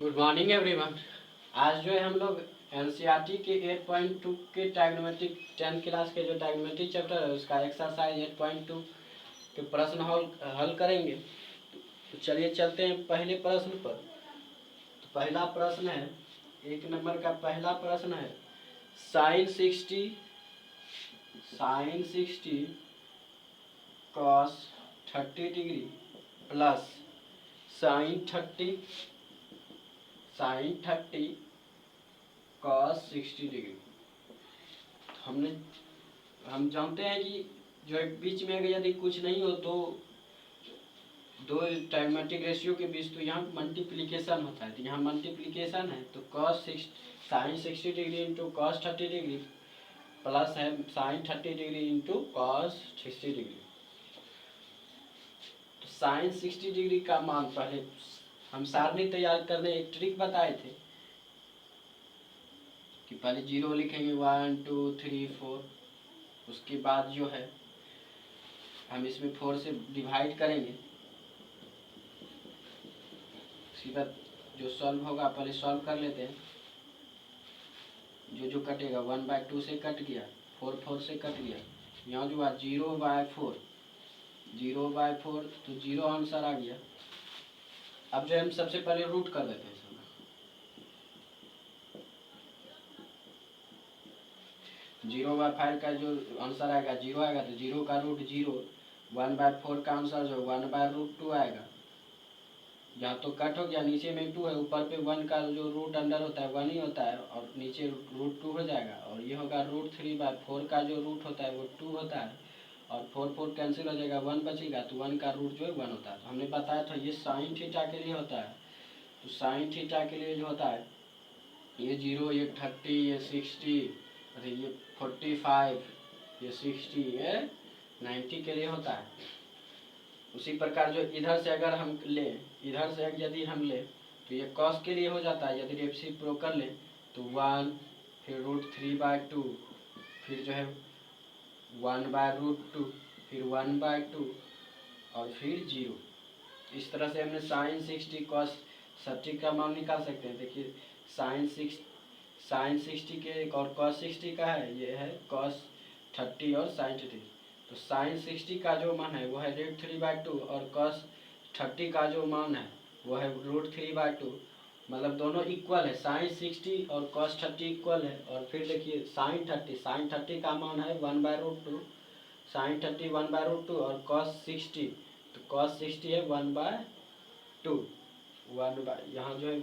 Good morning everyone. आज जो है हम लोग एनसीईआरटी के 8.2 के ट्राइगोनोमेट्रिक 10th क्लास के जो ट्राइगोनोमेट्रिक चैप्टर है उसका एक्सरसाइज 8.2 के प्रश्न हल करेंगे। तो चलिए चलते हैं पहले प्रश्न पर। तो पहला प्रश्न है, 1 नंबर का पहला प्रश्न है, sin 60 cos 30 degree plus sin 30 cos 60 degree. हम जानते हैं कि जो बीच में अगर यदि कुछ नहीं हो तो दो ट्राइगोनोमेट्रिक रेशियो के बीच तो यहाँ मल्टीप्लिकेशन होता है। तो यहाँ मल्टीप्लिकेशन है तो sin 60 degree into cos 30 degree plus है sin 30 degree into cos 60 degree. तो sin 60 डिग्री का मान पहले हम सारणी तैयार करने एक ट्रिक बताए थे कि पहले 0 लिखेंगे 1 2 3 4, उसके बाद जो है हम इसमें 4 से डिवाइड करेंगे। उसके बाद जो सॉल्व होगा पहले सॉल्व कर लेते हैं। जो कटेगा 1/2 से कट गया, 4 से कट गया। यहाँ जो है 0/4 तो 0 आंसर आ गया। अब जो हम सबसे पहले रूट कर देते हैं। 0/5 का जो आंसर आएगा 0 आएगा, तो 0 का रूट 0। 1/4 का आंसर जो 1/√2 आएगा। यहाँ तो कट हो गया, नीचे में 2 है, ऊपर पे 1 का जो रूट अंडर होता है 1 ही होता है और नीचे √2 हो जाएगा। और ये होगा √3/4 का जो रूट होता है वो 2 होता है और 4 कैंसिल हो जाएगा, 1 बचेगा तो 1 का रूट जो है 1 होता है। तो हमने बताया था ये साइन थीटा के लिए होता है। तो साइन थीटा के लिए जो होता है ये 0, ये 30, ये 60, अरे ये 45, ये 60, ये 90 के लिए होता है। उसी प्रकार जो इधर से अगर हम लें, इधर से यदि हम लें तो ये कॉस के लिए हो जाता है। यदि रेसिप्रोकल लें तो 1, फिर √3/2, फिर जो है 1/√2, फिर 1/2 और फिर 0। इस तरह से हमने sin 60 cos 30 का मान निकाल सकते हैं। देखिए sin 60 के और cos 60 का है, ये है cos 30 और sin 30। तो sin 60 का जो मान है वो है √3/2 और cos 30 का जो मान है वो है √3/2। मतलब दोनों इक्वल है, sin 60 और cos 30 इक्वल है। और फिर देखिए sin 30 का मान है 1/√2, sin 30 1/√2 और cos 60, तो cos 60 है 1/2। यहाँ जो है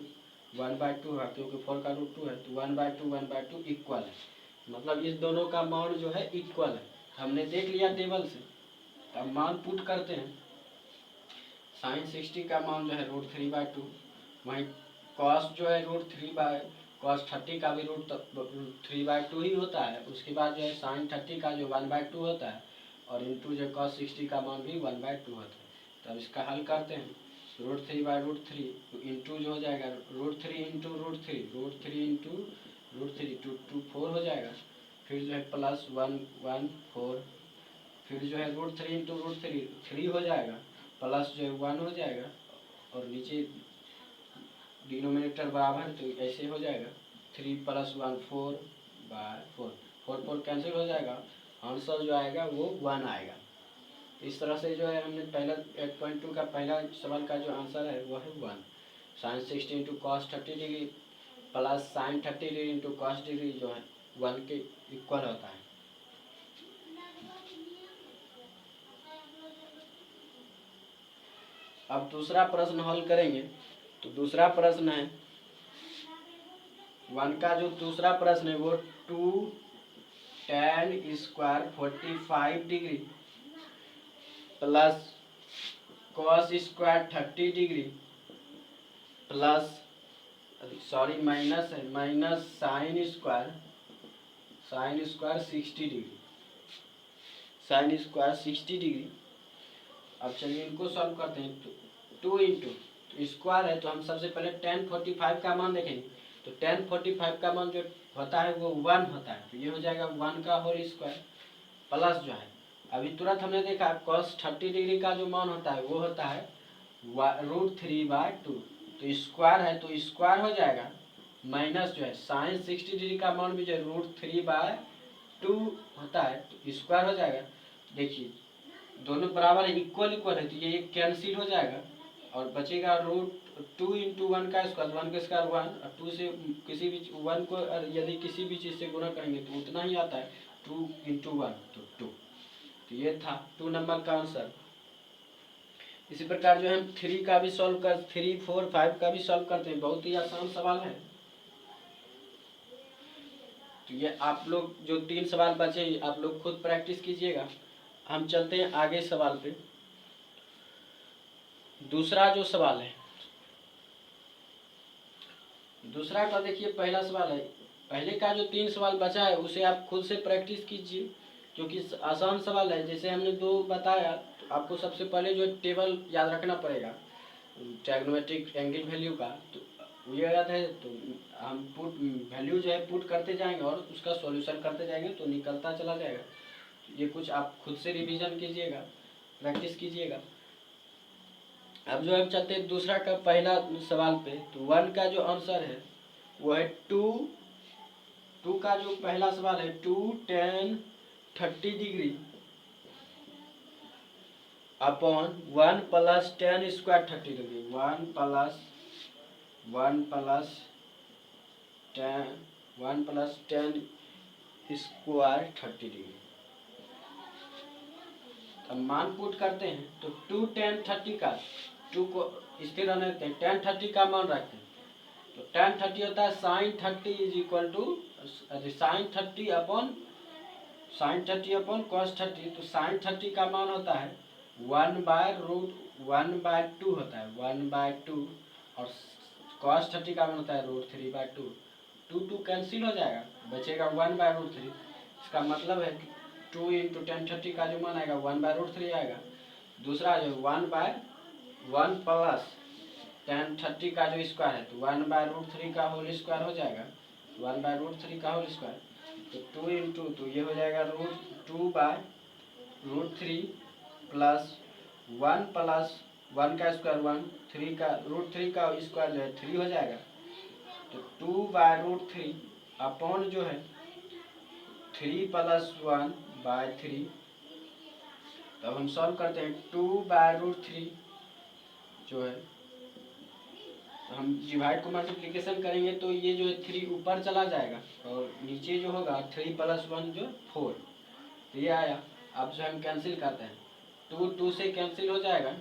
1/2 है क्योंकि 4 का √2 है, तो 1/2 इक्वल है। मतलब इस दोनों का मान जो है इक्वल है। हमने देख लिया टेबल से। अब मान पुट करते हैं। sin 60 का मान जो है √3/2, वहीं cos जो है cos 30 का भी √3/2 ही होता है। उसके बाद जो है sin 30 का जो 1/2 होता है और इंटू जो cos 60 का मान भी 1/2 होता है। तो अब इसका हल करते हैं। √3/√3 तो इंटू जो हो जाएगा √3 इंटू √3 इंटू √3 2 4 हो जाएगा। फिर जो है प्लस 1 1 4, फिर जो है √3 इंटू √3 3 हो जाएगा, प्लस जो है 1 हो जाएगा और नीचे डिनोमिनेटर बराबर तो ऐसे हो जाएगा 3 + 1 4/4, 4 कैंसिल हो जाएगा, आंसर जो आएगा वो 1 आएगा। इस तरह से जो है हमने पहला 8.2 का पहला सवाल का जो आंसर है वो है 1। sin 60 into cos 30 degree plus sin 30 degree into cos degree जो है 1 के इक्वल होता है। अब दूसरा प्रश्न हल करेंगे। तो दूसरा प्रश्न है 1 का जो दूसरा प्रश्न है वो 2 tan square 45 degree plus cos square 30 degree plus minus है माइनस sin स्क्वायर 60 डिग्री अब चलिए इनको सॉल्व करते हैं। तो 2 इंटू स्क्वायर है तो हम सबसे पहले tan 45 का मान देखेंगे। तो tan 45 का मान जो होता है वो 1 होता है, तो ये हो जाएगा 1 का होल स्क्वायर प्लस जो है अभी तुरंत हमने देखा cos 30 डिग्री का जो मान होता है वो होता है √3/2। तो स्क्वायर है तो स्क्वायर हो जाएगा, माइनस जो है साइन 60 डिग्री का मान भी जो है √3/2 होता है, तो स्क्वायर हो जाएगा। देखिए दोनों बराबर है, इक्वल इक्वल है, तो ये कैंसिल हो जाएगा और बचेगा √2 × 1 का स्क्वायर, 1 का स्क्वायर 1, और 2 से किसी भी 1 को यदि किसी भी चीज़ से गुणा करेंगे तो उतना ही आता है, 2 × 1 तो 2। तो ये था 2 नंबर का आंसर। इसी प्रकार जो हम 3 का भी सॉल्व कर 3, 4, 5 का भी सॉल्व करते हैं, बहुत ही आसान सवाल है। तो ये आप लोग जो 3 सवाल बचे आप लोग खुद प्रैक्टिस कीजिएगा। हम चलते हैं आगे सवाल पे। दूसरा जो सवाल है, दूसरा का देखिए पहला सवाल है, पहले का जो 3 सवाल बचा है उसे आप खुद से प्रैक्टिस कीजिए, क्योंकि आसान सवाल है। जैसे हमने 2 बताया, तो आपको सबसे पहले जो टेबल याद रखना पड़ेगा ट्रायगोनोमेट्रिक एंगल वैल्यू का, तो ये याद है तो हम पुट वैल्यू जो है पुट करते जाएंगे और उसका सॉल्यूशन करते जाएंगे तो निकलता चला जाएगा। ये कुछ आप खुद से रिवीजन कीजिएगा, प्रैक्टिस कीजिएगा। अब जो हम चलते हैं दूसरा का पहला सवाल पे, तो 1 का जो आंसर है वो है 2 का जो पहला सवाल है 2 tan 30 degree upon 1 + tan square 30 degree, 1 + tan square 30 degree. अब मान पुट करते हैं तो 2 tan 30 का 2 को स्थिर रहने देते हैं, tan 30 का मान रखते हैं, तो tan 30 होता है sin 30 = sin 30 अपॉन cos 30, तो sin 30 का मान होता है 1/√1/2 होता है 1/2, और cos 30 का मान होता है √3/2। 2 कैंसिल हो जाएगा, बचेगा 1/√3। इसका मतलब है कि 2 × tan 30 का जो मान आएगा 1/√3 आएगा। दूसरा जो 1 + tan 30 का जो स्क्वायर है तो 1/√3 का होल स्क्वायर हो जाएगा, 1/√3 का होल स्क्वायर, तो 2 × तो ये हो जाएगा √2/√3 प्लस 1 + 1 का स्क्वायर 1, 3 का √3 का स्क्वायर जो है 3 हो जाएगा, तो 2/√3 अपॉन जो है 3 + 1/3। तब हम सॉल्व करते हैं 2/√3 जो है, हम डिवाइड को मल्टीप्लिकेशन करेंगे तो ये जो है 3 ऊपर चला जाएगा और नीचे जो होगा 3 + 1 जो 4, तो ये आया। अब जो हम कैंसिल करते हैं 2 से कैंसिल हो जाएगा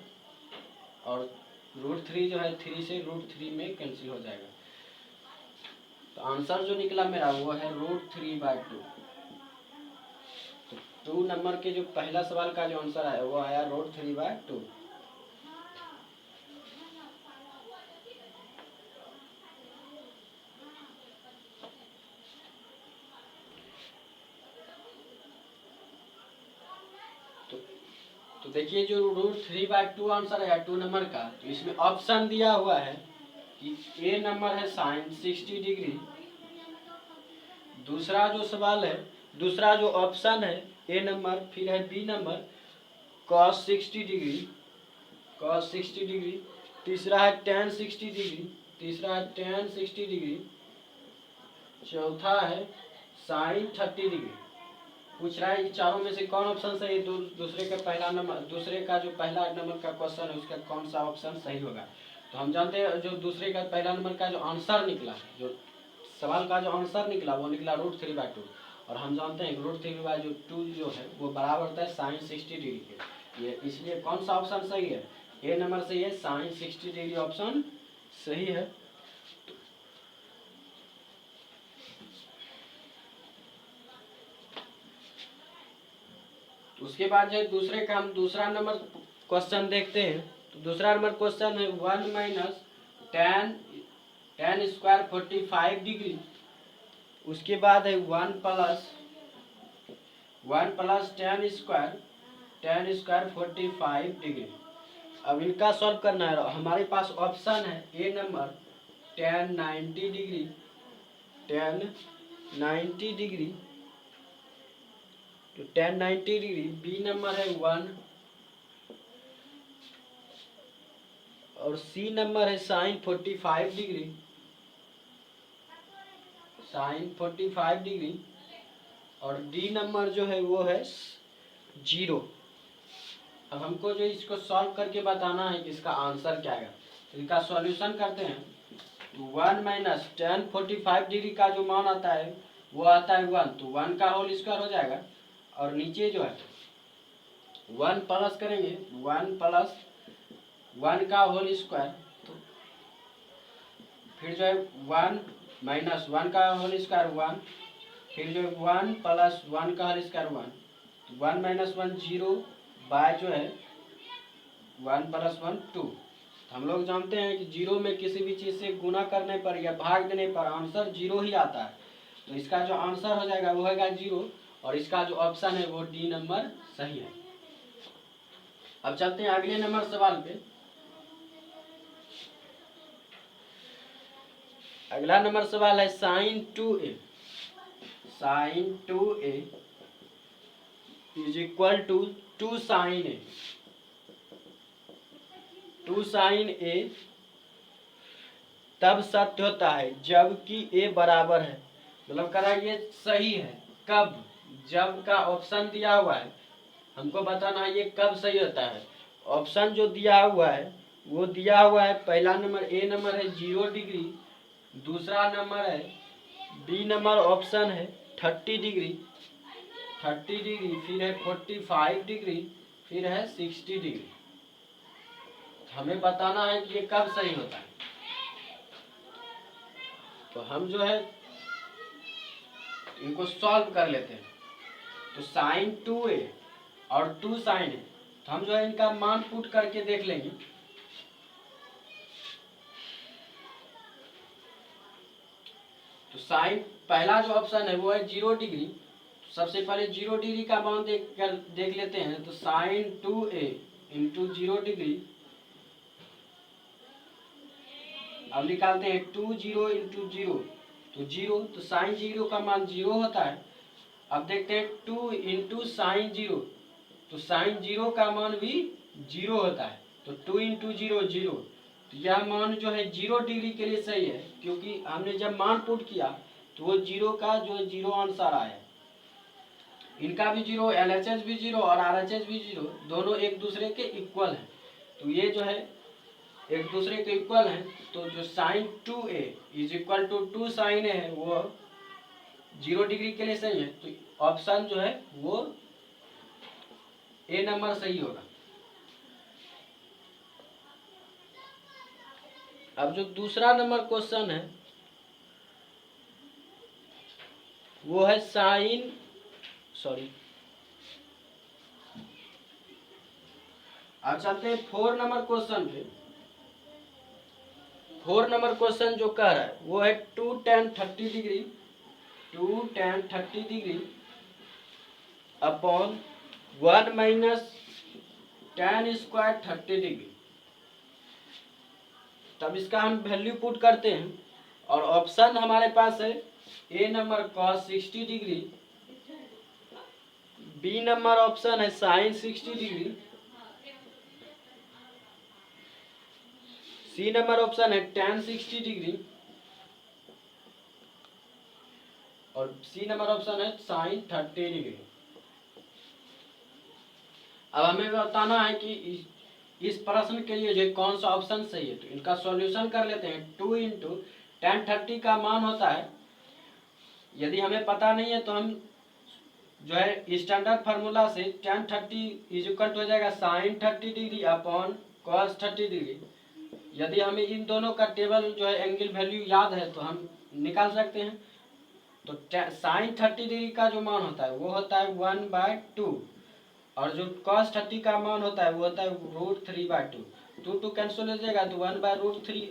और √3 जो है 3 से √3 में कैंसिल हो जाएगा, तो आंसर जो निकला मेरा वो है √3/2। तो 2 नंबर के जो पहला सवाल का जो आंसर आया वो आया √3/2। तो देखिए जो √3/2 आंसर है 2 नंबर का, तो इसमें ऑप्शन दिया हुआ है कि ए नंबर है sin 60 डिग्री, दूसरा जो सवाल है दूसरा जो ऑप्शन है ए नंबर, फिर है बी नंबर cos 60 डिग्री, तीसरा है tan 60 डिग्री, चौथा है sin 30 डिग्री। पूछ रहा है इन चारों में से कौन ऑप्शन सही है, दूसरे का जो पहला नंबर का क्वेश्चन है उसका कौन सा ऑप्शन सही होगा। तो हम जानते हैं जो दूसरे का पहला नंबर का जो आंसर निकला, जो सवाल का जो आंसर निकला वो निकला √3/2, और हम जानते हैं √3/2 जो है वो बराबर होता है sin 60 डिग्री के। ये इसलिए कौन सा ऑप्शन सही है, ए नंबर सही है, sin 60 डिग्री ऑप्शन सही है। उसके बाद जो दूसरे का हम दूसरा नंबर क्वेश्चन देखते हैं, तो दूसरा नंबर क्वेश्चन है 1 - tan स्क्वायर 45 डिग्री, उसके बाद है 1 + tan स्क्वायर 45 डिग्री। अब इनका सॉल्व करना है, हमारे पास ऑप्शन है ए नंबर tan 90 डिग्री, तो tan 90 डिग्री, बी नंबर है 1 और सी नंबर है साइन 45 डिग्री, साइन 45 डिग्री, और डी नंबर जो है वो है 0। अब हमको जो इसको सॉल्व करके बताना है कि इसका आंसर क्या है। तो इनका सॉल्यूशन करते हैं। 1 माइनस टेन 45 डिग्री का जो मान आता है वो आता है 1, तो 1 का होल स्क्वायर हो जाएगा। और नीचे जो है 1 प्लस करेंगे, 1 प्लस 1 का होल स्क्वायर, तो फिर जो है 1 माइनस 1 का होल स्क्वायर 1, फिर जो है 1 प्लस 1 का होल स्क्वायर 1, तो 1 माइनस 1 0 बाय जो है 1 प्लस 1 2। हम लोग जानते हैं कि 0 में किसी भी चीज़ से गुना करने पर या भाग देने पर आंसर 0 ही आता है। तो इसका जो आंसर हो जाएगा वो होगा 0, और इसका जो ऑप्शन है वो डी नंबर सही है। अब चलते हैं अगले नंबर सवाल पे। अगला नंबर सवाल है sine 2a, sine 2a is equal to 2 sine a, 2 sine a तब सत्य होता है जबकि a बराबर है, मतलब कह रहा है ये सही है कब, जब का ऑप्शन दिया हुआ है, हमको बताना है ये कब सही होता है। ऑप्शन जो दिया हुआ है वो दिया हुआ है, पहला नंबर ए नंबर है 0 डिग्री, दूसरा नंबर है बी नंबर ऑप्शन है 30 डिग्री, 30 डिग्री, फिर है 45 डिग्री, फिर है 60 डिग्री। हमें बताना है कि ये कब सही होता है। तो हम जो है इनको सॉल्व कर लेते हैं। तो साइन 2a और 2 साइन है, तो हम जो है इनका मान पुट करके देख लेंगे। तो साइन पहला जो ऑप्शन है वो है 0 डिग्री, सबसे पहले 0 डिग्री का मान देख लेते हैं। तो साइन 2a इंटू 0 डिग्री, अब निकालते हैं 2 0 इंटू 0, तो 0, तो साइन 0 का मान 0 होता है। अब देखते हैं 2 इंटू साइन 0, तो साइन 0 का मान भी 0 होता है, तो 2 इंटू 0 0, तो यह मान जो है 0 डिग्री के लिए सही है, क्योंकि हमने जब मान पुट किया तो वो 0 का जो 0 आंसर आया। इनका भी 0, LHS भी 0 और RHS भी 0, दोनों एक दूसरे के इक्वल हैं। तो ये जो है एक दूसरे के इक्वल हैं, तो जो sine 2a is equal to 2 sine a है वो 0 डिग्री के लिए सही है। तो ऑप्शन जो है वो ए नंबर सही होगा। अब जो दूसरा नंबर क्वेश्चन है वो है साइन, अब चलते हैं 4 नंबर क्वेश्चन पे। 4 नंबर क्वेश्चन जो कह रहा है वो है 2 tan 30 degree, 2 tan 30 degree upon 1 minus tan square 30 degree. तब इसका हम वैल्यू पुट करते हैं, और ऑप्शन हमारे पास है A number cos 60 degree, B number option है sine 60 degree, C number option है tan 60 डिग्री, और सी नंबर ऑप्शन है साइन 30 डिग्री। अब हमें बताना है कि इस प्रश्न के लिए जो कौन सा ऑप्शन सही है। तो इनका सॉल्यूशन कर लेते हैं। 2 इंटू tan 30 का मान होता है, यदि हमें पता नहीं है तो हम जो है स्टैंडर्ड फार्मूला से tan 30 इज इक्वल टू हो जाएगा sine 30 degree upon cos 30 degree. यदि हमें इन दोनों का टेबल जो है एंगल वैल्यू याद है तो हम निकाल सकते हैं। तो साइन 30 डिग्री का जो मान होता है वो होता है 1/2, और जो cos 30 का मान होता है वो होता है √3/2। 2 2 कैंसिल हो जाएगा तो 1/√3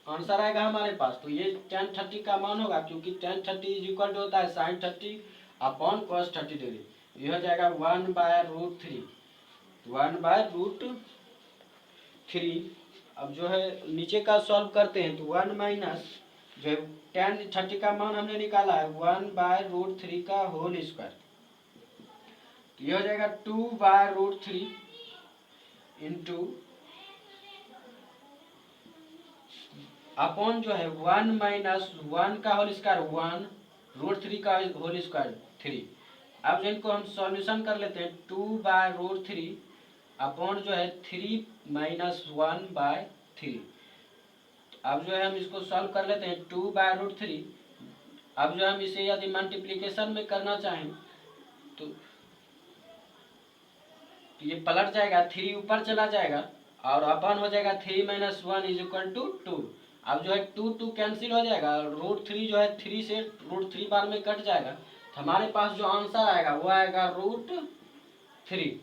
आंसर आएगा हमारे पास। तो ये tan 30 का मान होगा, क्योंकि tan 30 इज इक्वल टू होता है साइन 30 अपॉन cos 30 डिग्री। ये हो जाएगा 1/√3, 1/√3। अब जो है नीचे का सॉल्व करते हैं। तो 1 माइनस जो है tan 30 का मान हमने निकाला है 1/√3 का होल स्क्वायर, तो ये हो जाएगा 2/√3 इंटू अपॉन जो है 1 माइनस 1 का होल स्क्वायर 1 √3 का होल स्क्वायर 3। अब जो इनको हम सॉल्यूशन कर लेते हैं 2/√3 अपॉन जो है 3 माइनस 1/3। अब जो है हम इसको सॉल्व कर लेते हैं 2/√3। अब जो हम इसे यदि मल्टीप्लिकेशन में करना चाहें तो ये पलट जाएगा, 3 ऊपर चला जाएगा और अपन हो जाएगा 3 माइनस 1 इज इक्वल टू 2। अब जो है 2 कैंसिल हो जाएगा, √3 जो है 3 से √3 बार में कट जाएगा, तो हमारे पास जो आंसर आएगा वो आएगा √3।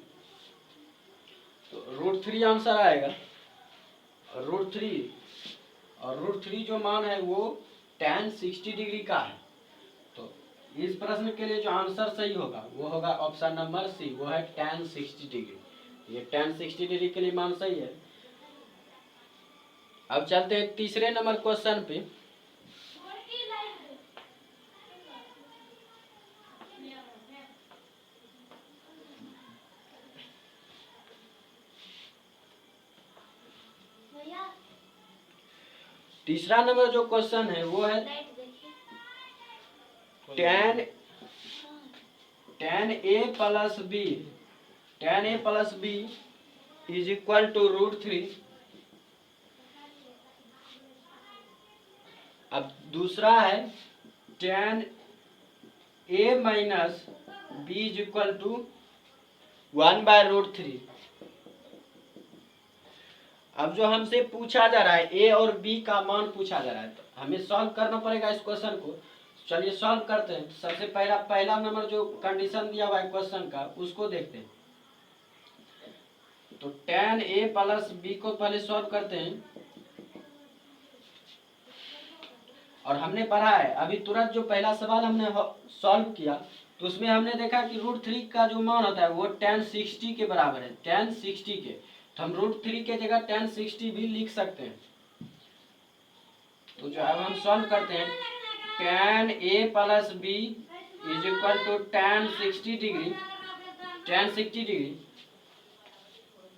तो √3 आंसर आएगा, √3 और √3 जो मान है वो tan 60 डिग्री का है। तो इस प्रश्न के लिए जो आंसर सही होगा वो होगा ऑप्शन नंबर सी, वो है tan 60 डिग्री। ये tan 60 डिग्री के लिए मान सही है। अब चलते हैं तीसरे नंबर क्वेश्चन पे। तीसरा नंबर जो क्वेश्चन है वो है tan a plus b is equal to √3। अब दूसरा है tan a minus b is equal to 1/√3। अब जो हमसे पूछा जा रहा है a और b का मान पूछा जा रहा है, तो हमें सॉल्व करना पड़ेगा इस क्वेश्चन को। चलिए सॉल्व करते हैं। सबसे पहला नंबर जो कंडीशन दिया हुआ है क्वेश्चन का उसको देखते हैं। तो tan a प्लस b को पहले सॉल्व करते हैं। और हमने पढ़ा है अभी तुरंत जो पहला सवाल हमने सॉल्व किया तो उसमें हमने देखा कि √3 का जो मान होता है वो tan 60 के बराबर है, tan 60 के। तो हम √3 के जगह tan 60 भी लिख सकते हैं। तो जो अब हम सॉल्व करते हैं tan a plus b is equal to tan 60 degree, tan 60 degree.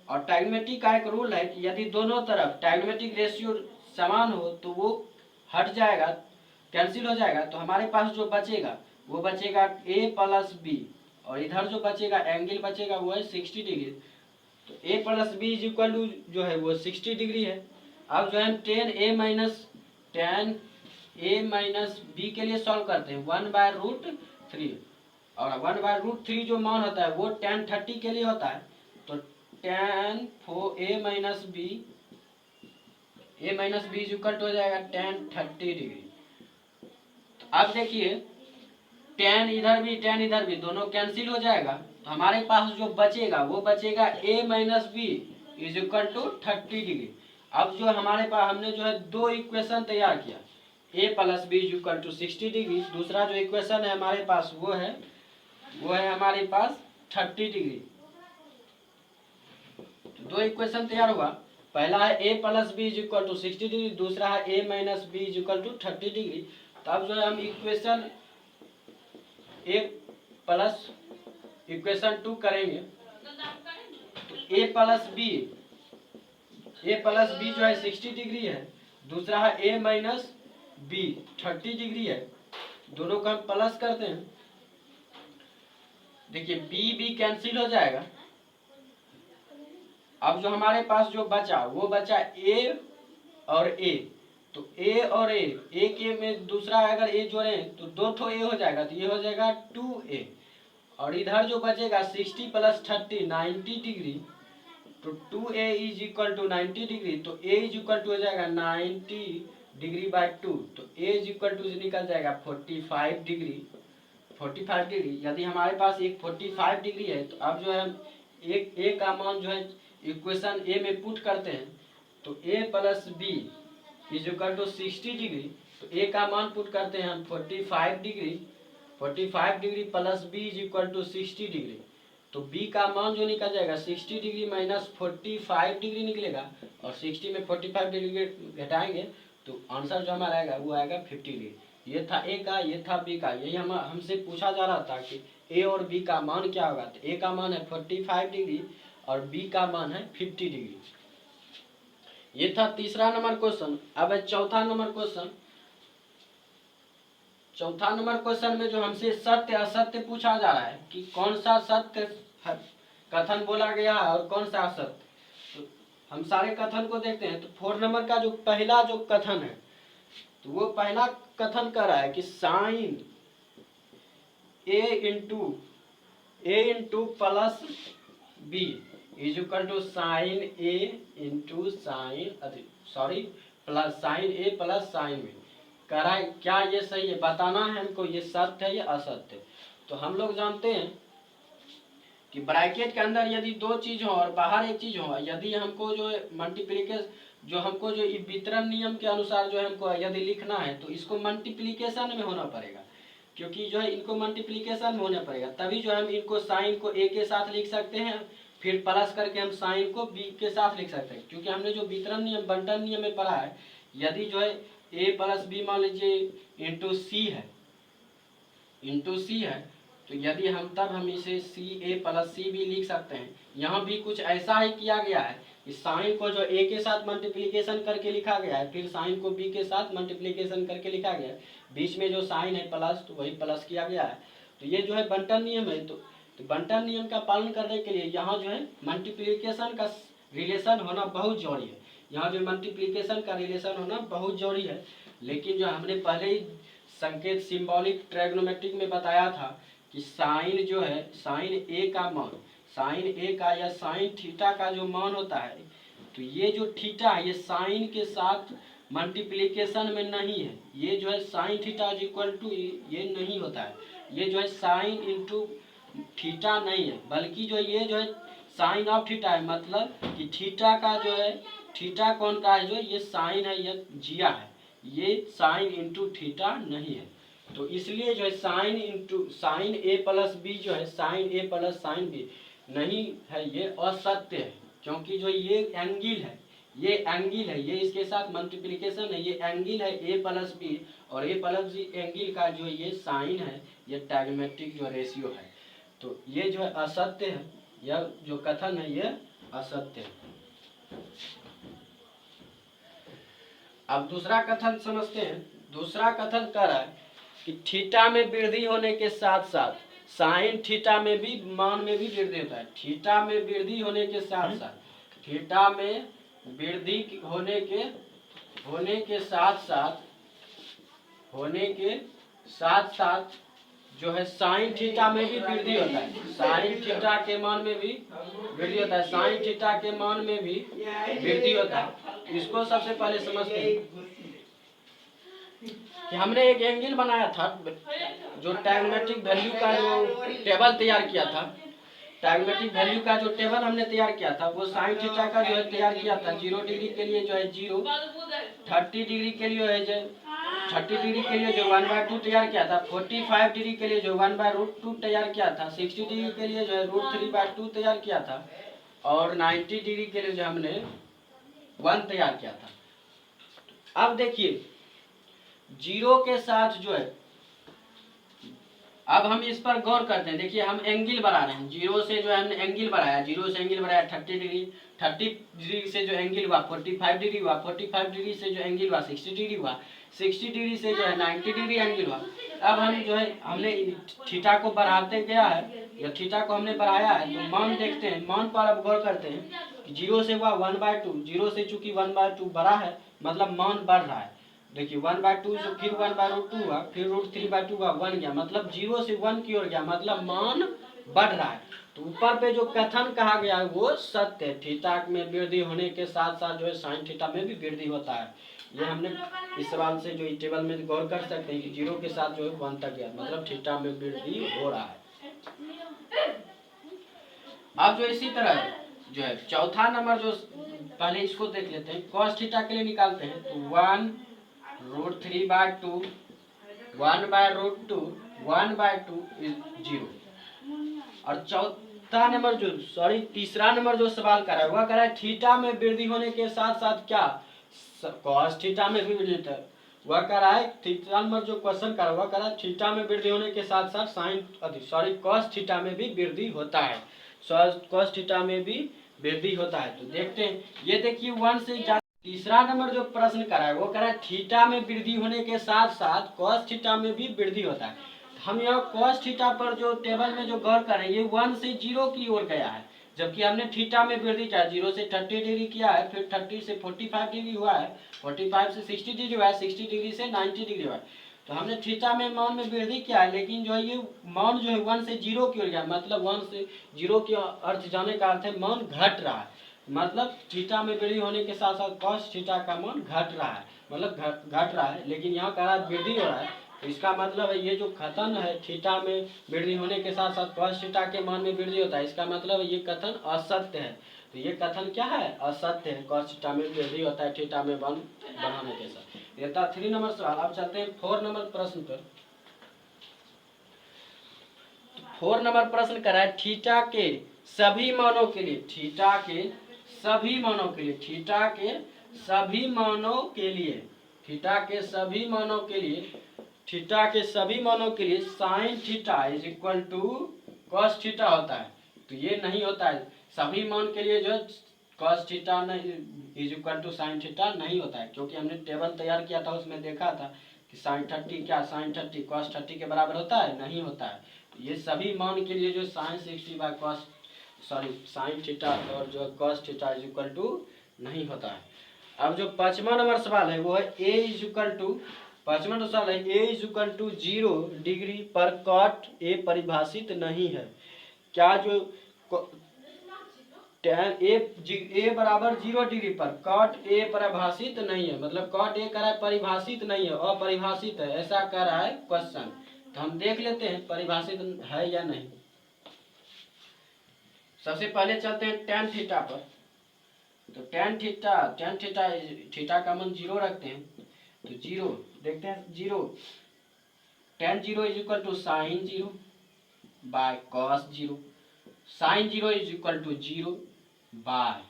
और ट्राइगोनोमेट्री का एक रूल है कि यदि दोनों तरफ ट्राइगोनोमेट्रिक रेशियो समान हो तो वो हट जाएगा, कैंसिल हो जाएगा। तो हमारे पास जो बचेगा वो बचेगा a प्लस b, और इधर जो बचेगा एंगल बचेगा वो है 60 डिग्री। तो a plus B is equal to जो है वो 60 डिग्री है। अब जो है tan a माइनस b के लिए सॉल्व करते हैं 1/√3। और 1/√3 जो मान होता है वो tan 30 के लिए होता है। तो tan a minus b is equal to हो जाएगा tan 30 डिग्री। अब देखिए tan इधर भी दोनों कैंसिल हो जाएगा, तो हमारे पास जो बचेगा वो बचेगा a minus B is equal to 30 degree. अब जो हमारे पास हमने जो है दो इक्वेशन तैयार किया, a plus B is equal to 60 degree. दूसरा जो इक्वेशन है हमारे पास वो है हमारे पास 30 डिग्री। तो दो इक्वेशन तैयार हुआ, पहला है a plus B is equal to 60 degree, दूसरा है a minus B is equal to 30 degree. तब जो है हम इक्वेशन एक प्लस इक्वेशन 2 करेंगे। तो a प्लस बी जो है 60 डिग्री है, दूसरा है a माइनस बी 30 डिग्री है। दोनों का हम प्लस करते हैं। देखिए b कैंसिल हो जाएगा। अब जो हमारे पास जो बचा वो बचा a और a। तो a और a, एक a में दूसरा अगर a जोड़े तो 2 ठो a हो जाएगा, तो ये हो जाएगा 2a। और इधर जो बचेगा 60 प्लस 30 90 डिग्री। तो 2a is equal to 90 degree. तो a इज इक्वल टू हो जाएगा 90 डिग्री बाय 2। तो a इज इक्वल टू निकल जाएगा 45 डिग्री। 45 डिग्री यदि हमारे पास एक 45 डिग्री है, तो अब जो है एक a का मान जो है इक्वेशन a में पुट करते हैं। तो a plus B is equal to 60 degree. तो a का मान पुट करते हैं हम 45 degree. 45 degree plus b is equal to 60 degree. तो b का मान जो निकल जाएगा 60 डिग्री माइनस 45 डिग्री निकलेगा, और 60 में 45 डिग्री घटाएंगे तो आंसर जो हमारा आएगा वो आएगा 50 डिग्री। ये था a का, ये था b का। यही हमसे पूछा जा रहा था कि a और b का मान क्या होगा। तो a का मान है 45 डिग्री और b का मान है 50 डिग्री। ये था तीसरा नंबर क्वेश्चन। अब है चौथा नंबर क्वेश्चन। चौथा नंबर क्वेश्चन में जो हमसे सत्य असत्य पूछा जा रहा है कि कौन सा सत्य कथन बोला गया है और कौन सा असत्य। तो हम सारे कथन को देखते हैं। तो 4 नंबर का जो पहला जो कथन है, तो वो पहला कथन कर रहा है कि sine A into plus B is equal to sine A into plus sine A plus sine B. कह रहा है क्या ये सही है, बताना है हमको ये सत्य है या असत्य है। तो हम लोग जानते हैं कि ब्रैकेट के अंदर यदि दो चीज हो और बाहर एक चीज हो, यदि हमको जो मल्टीप्लिकेशन जो हमको जो वितरण नियम के अनुसार जो हमको यदि लिखना है तो इसको मल्टीप्लिकेशन में होना पड़ेगा, क्योंकि जो है इनको मल्टीप्लिकेशन में होना पड़ेगा, तभी जो हम इनको साइन को ए के साथ लिख सकते हैं, फिर प्लस करके हम साइन को बी के साथ लिख सकते हैं। क्योंकि हमने जो वितरण नियम बंटन नियम में पढ़ा है, यदि जो है ए प्लस बी मान लीजिए इंटू सी है, तो यदि हम इसे सी ए प्लस सी भी लिख सकते हैं। यहाँ भी कुछ ऐसा ही किया गया है कि साइन को जो ए के साथ मल्टीप्लिकेशन करके लिखा गया है, फिर साइन को बी के साथ मल्टीप्लिकेशन करके लिखा गया है, बीच में जो साइन है प्लस, तो वही प्लस किया गया है। तो ये जो है बंटन नियम है। तो बंटन नियम का पालन करने के लिए यहाँ जो है मल्टीप्लिकेशन का रिलेशन होना बहुत जरूरी है। यहाँ जो मल्टीप्लिकेशन का रिलेशन होना बहुत जरूरी है। लेकिन जो हमने पहले ही संकेत सिंबॉलिक ट्रिग्नोमेट्रिक में बताया था कि साइन जो है साइन ए का मान, साइन ए का या साइन थीटा का जो मान होता है, तो ये जो थीटा है ये साइन के साथ मल्टीप्लिकेशन में नहीं है। ये जो है sine theta is equal to ये नहीं होता है। ये जो है साइन इंटू थीटा नहीं है, बल्कि जो ये जो है साइन ऑफ थीटा है। मतलब कि थीटा का जो है थीटा कौन का है, जो ये साइन है, ये जिया है, ये साइन इंटू थीटा नहीं है। तो इसलिए जो है साइन ए प्लस बी जो है sign A plus sine B नहीं है, ये असत्य है। क्योंकि जो ये एंगल है, ये इसके साथ मल्टीप्लिकेशन है, ये एंगल है ए प्लस बी, और ए प्लस बी एंगल का जो ये साइन है, ये ट्रिग्नोमेट्रिक जो रेशियो है। तो ये जो है असत्य है, यह जो कथन है ये असत्य है। अब दूसरा कथन समझते हैं। दूसरा कथन कह रहा है कि थीटा में वृद्धि होने के साथ साथ साइन थीटा में भी मान में भी वृद्धि होता है। थीटा में वृद्धि होने के साथ साथ थीटा में वृद्धि होने के साथ साथ जो है साइन थीटा में भी वृद्धि होता है। साइन थीटा के मान में भी वृद्धि होता है, साइन थीटा के मान में भी वृद्धि होता है। इसको सबसे पहले समझते हैं कि हमने एक एंगल बनाया था, जो ट्रिग्नोमेट्रिक वैल्यू का जो टेबल तैयार किया था, ट्रिग्नोमेट्रिक वैल्यू का जो टेबल हमने तैयार किया था, वो साइन थीटा का जो है तैयार किया था। 0 डिग्री के लिए जो है 0, 30 डिग्री के लिए है जो 30 डिग्री के लिए जो 1/2 तैयार किया था, 45 डिग्री के लिए जो 1/√2 तैयार किया था, 60 डिग्री के लिए जो है √3/2 तैयार किया था, और 90 डिग्री के लिए जो हमने 1 तैयार किया था। अब देखिए 0 के साथ जो है, अब हम इस पर गौर करते हैं। देखिए हम एंगल बना रहे हैं, 0 से जो है हमने एंगल बनाया, 0 से एंगल बनाया 30 डिग्री, 30 डिग्री से जो एंगल हुआ 45 डिग्री हुआ, 45 डिग्री से जो एंगल हुआ 60 डिग्री हुआ, 60 डिग्री से जो है 90 डिग्री एंगल हुआ। अब हम जो है हमने थीटा को बढ़ाते गया है, या थीटा को हमने बढ़ाया है, तो मान देखते हैं, मान पर अब गौर करते हैं कि 0 से हुआ 1/2, 0 से चूंकि 1/2 बड़ा है, मतलब मान बढ़ रहा है। देखिए 1/2 से फिर 1/√2 हुआ, फिर √3/2 हुआ, 1 गया, मतलब 0 से 1 की ओर गया, मतलब मान बढ़ रहा है। तो ऊपर पे जो कथन कहा गया है वो सत्य है। थीटा में वृद्धि होने के साथ साथ जो है साइन थीटा में भी वृद्धि होता है। ये हमने इस सवाल से जो टेबल में गौर कर सकते हैं कि 0 के साथ जो है 1 तक गया, मतलब थीटा में वृद्धि हो रहा है। अब जो इसी तरह जो है चौथा नंबर, जो पहले इसको देख लेते हैं, cos थीटा के लिए निकालते हैं, तो 1√3/2 1/√2 1/2 इज 0। और चौथा नंबर तीसरा नंबर जो सवाल कर रहा है वह कर रहा है थीटा में वृद्धि होने के साथ साथ क्या cos थीटा में भी वृद्धि होता है। वह कह रहा है तीसरा नंबर जो क्वेश्चन कर रहा है वह कह रहा है थीटा में वृद्धि होने के साथ साथ cos थीटा में भी वृद्धि होता है, cos थीटा में भी वृद्धि होता है। तो देखते हैं, ये देखिए 1 से तीसरा नंबर जो प्रश्न करा है वो करा है थीटा में वृद्धि होने के साथ साथ कॉस थीटा में भी वृद्धि होता है। हम यह कॉस थीटा पर जो टेबल में जो गौर करें ये 1 से 0 की ओर गया है, जबकि हमने थीटा में वृद्धि किया 0 से 30 डिग्री किया है, फिर 30 से 45 डिग्री हुआ है, 45 से 60 डिग्री हुआ है, 60 डिग्री से 90 डिग्री हुआ है। तो हमने थीटा में मान में वृद्धि किया है, लेकिन जो है ये मान जो है 1 से 0 की ओर गया, मतलब 1 से 0 के अर्थ जाने का अर्थ है मान घट रहा है। मतलब थीटा में वृद्धि होने के साथ साथ कॉस थीटा का मान घट रहा है, मतलब घट रहा है, लेकिन यहाँ कह रहा है वृद्धि हो रहा है। तो इसका मतलब है ये जो कथन है थीटा में वृद्धि होने के साथ साथ कॉस थीटा के मान में वृद्धि होता है, इसका मतलब है ये कथन असत्य है। तो ये कथन क्या है? असत्य है। कॉस थीटा में वृद्धि होता है थीटा में वन बनाने के साथ। ये था 3 नंबर सवाल। अब चलते हैं 4 नंबर प्रश्न पर। 4 नंबर प्रश्न करा है थीटा के सभी मानों के लिए, थीटा के सभी मानों के लिए, थीटा के सभी मानों के लिए, थीटा के सभी मानों के लिए, थीटा के सभी मानों के लिए sine theta is equal to cos theta होता है। तो ये नहीं होता है, सभी मान के लिए जो cos theta is equal to sine theta नहीं होता है, क्योंकि हमने टेबल तैयार किया था उसमें देखा था कि साइन 30 क्या साइन 30 कॉस 30 के बराबर होता है, नहीं होता है। तो ये सभी मान के लिए जो sine 60 by cos sine theta और जो cos theta is equal to नहीं होता है। अब जो 5वां नंबर सवाल है वो है ए इज इक्वल टू, 5वां सवाल है ए इज इक्वल टू 0 डिग्री पर कॉट ए परिभाषित नहीं है। क्या जो tan ए बराबर 0 डिग्री पर कॉट ए परिभाषित नहीं है, मतलब कॉट ए कह रहा है परिभाषित नहीं है, अपरिभाषित है, ऐसा कह रहा है क्वेश्चन। तो हम देख लेते हैं परिभाषित है या नहीं। सबसे पहले चलते हैं tan थीटा पर। तो tan थीटा थीटा का मान 0 रखते हैं, तो 0 देखते हैं 0 tan 0 is equal to sine 0 by cos 0, sine 0 is equal to 0 by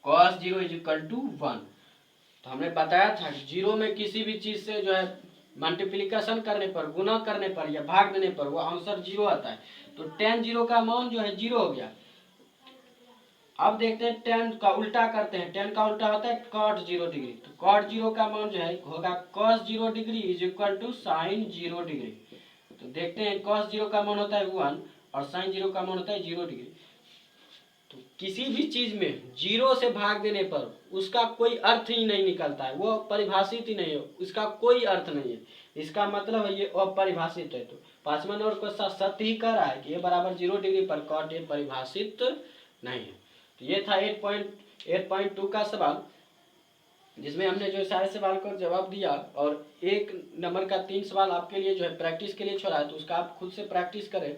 cos 0 is equal to 1। तो हमने बताया था कि 0 में किसी भी चीज से जो है मल्टीप्लिकेशन करने पर, गुना करने पर या भाग देने पर वो आंसर 0 आता है। तो tan 0 का मान जो है 0 हो गया। अब देखते हैं tan का उल्टा करते हैं, tan का उल्टा होता है cot 0 डिग्री। तो cot 0 का मान जो है होगा cos 0 degree is equal to sine 0 degree. तो देखते हैं cos 0 का मान होता है 1 और साइन 0 का मान होता है 0 डिग्री। तो किसी भी चीज में 0 से भाग देने पर उसका कोई अर्थ ही नहीं निकलता है, वो परिभाषित ही नहीं है, उसका कोई अर्थ नहीं है, इसका मतलब है ये अपरिभाषित है। तो 5वां नंबर क्वेश्चन सत्य ही कर रहा है कि ए बराबर 0 डिग्री पर कॉट ए परिभाषित नहीं है। तो ये था 8.2 का सवाल, जिसमें हमने जो सारे सवाल का जवाब दिया, और 1 नंबर का 3 सवाल आपके लिए जो है प्रैक्टिस के लिए छोड़ा है, तो उसका आप खुद से प्रैक्टिस करें।